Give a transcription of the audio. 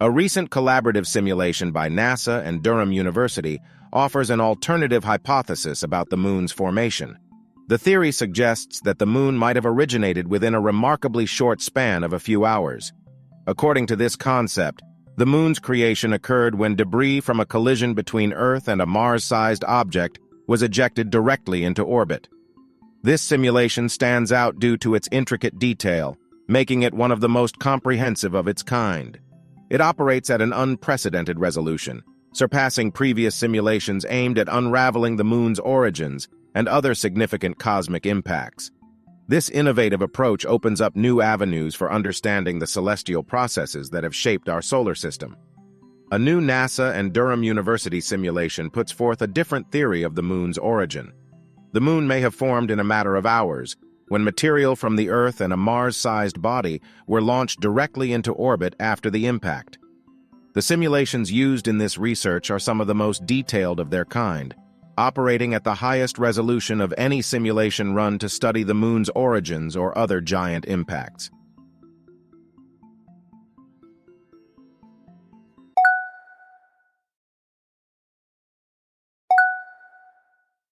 A recent collaborative simulation by NASA and Durham University offers an alternative hypothesis about the moon's formation. The theory suggests that the moon might have originated within a remarkably short span of a few hours. According to this concept, the moon's creation occurred when debris from a collision between Earth and a Mars-sized object was ejected directly into orbit. This simulation stands out due to its intricate detail, making it one of the most comprehensive of its kind. It operates at an unprecedented resolution, surpassing previous simulations aimed at unraveling the moon's origins and other significant cosmic impacts. This innovative approach opens up new avenues for understanding the celestial processes that have shaped our solar system. A new NASA and Durham University simulation puts forth a different theory of the moon's origin. The moon may have formed in a matter of hours, when material from the Earth and a Mars-sized body were launched directly into orbit after the impact. The simulations used in this research are some of the most detailed of their kind, operating at the highest resolution of any simulation run to study the moon's origins or other giant impacts.